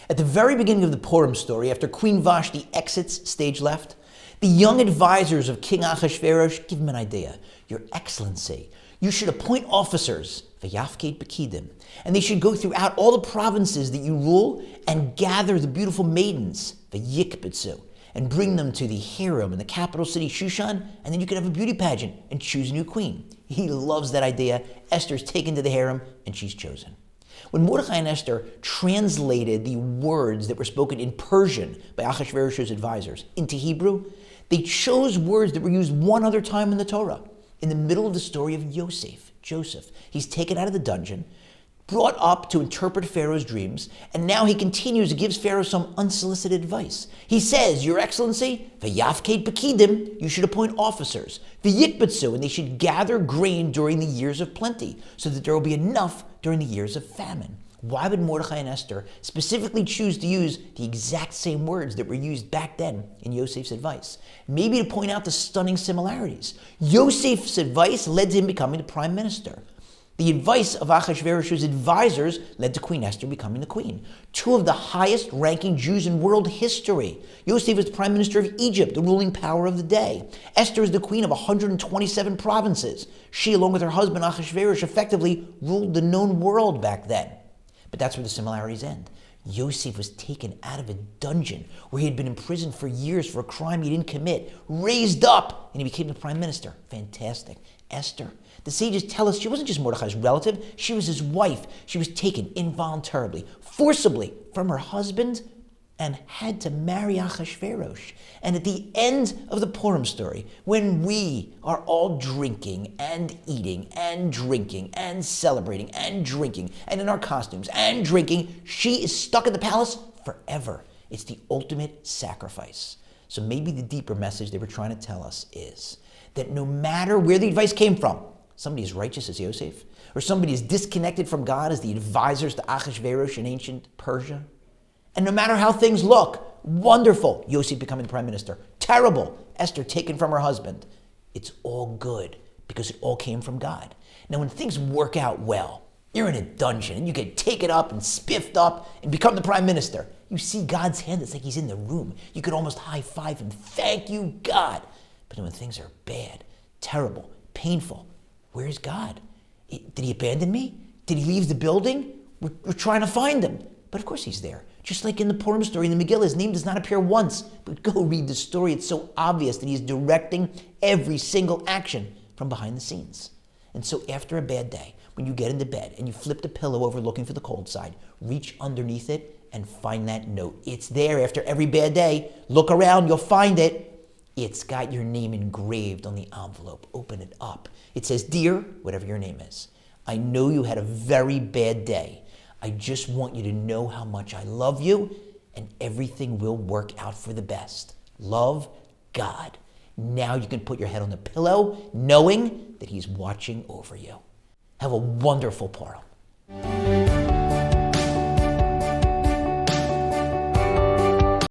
At the very beginning of the Purim story, after Queen Vashti exits stage left, the young advisors of King Achashverosh give him an idea. Your Excellency, you should appoint officers, v'yafked bekidim, and they should go throughout all the provinces that you rule and gather the beautiful maidens, v'yikbetzu, and bring them to the harem in the capital city Shushan, and then you can have a beauty pageant and choose a new queen. He loves that idea. Esther's taken to the harem, and she's chosen. When Mordechai and Esther translated the words that were spoken in Persian by Achashverosh's advisors into Hebrew, they chose words that were used one other time in the Torah. In the middle of the story of Joseph. He's taken out of the dungeon, brought up to interpret Pharaoh's dreams, and now he continues and gives Pharaoh some unsolicited advice. He says, Your Excellency, v'yafked bekidim, you should appoint officers, v'yikbetzu, and they should gather grain during the years of plenty, so that there will be enough during the years of famine. Why would Mordechai and Esther specifically choose to use the exact same words that were used back then in Yosef's advice? Maybe to point out the stunning similarities. Yosef's advice led to him becoming the prime minister. The advice of Achashverosh's advisors led to Queen Esther becoming the queen. Two of the highest ranking Jews in world history. Yosef was the prime minister of Egypt, the ruling power of the day. Esther is the queen of 127 provinces. She, along with her husband Achashverosh, effectively ruled the known world back then. But that's where the similarities end. Yosef was taken out of a dungeon where he had been imprisoned for years for a crime he didn't commit, raised up, and he became the prime minister. Fantastic. Esther, the sages tell us she wasn't just Mordechai's relative, she was his wife. She was taken involuntarily, forcibly from her husband, and had to marry Achashverosh. And at the end of the Purim story, when we are all drinking and eating and drinking and celebrating and drinking and in our costumes and drinking, she is stuck in the palace forever. It's the ultimate sacrifice. So maybe the deeper message they were trying to tell us is that no matter where the advice came from, somebody as righteous as Yosef, or somebody as disconnected from God as the advisors to Achashverosh in ancient Persia, and no matter how things look, wonderful, Yosef becoming the prime minister, terrible, Esther taken from her husband, it's all good because it all came from God. Now when things work out well, you're in a dungeon and you get taken up and spiffed up and become the prime minister. You see God's hand, it's like he's in the room. You could almost high five him, thank you, God. But when things are bad, terrible, painful, where's God? Did he abandon me? Did he leave the building? We're trying to find him. But of course he's there. Just like in the Purim story in the Megillah, his name does not appear once. But go read the story. It's so obvious that he's directing every single action from behind the scenes. And so after a bad day, when you get into bed and you flip the pillow over looking for the cold side, reach underneath it and find that note. It's there after every bad day. Look around, you'll find it. It's got your name engraved on the envelope. Open it up. It says, Dear, whatever your name is, I know you had a very bad day. I just want you to know how much I love you, and everything will work out for the best. Love, God. Now you can put your head on the pillow, knowing that he's watching over you. Have a wonderful Purim.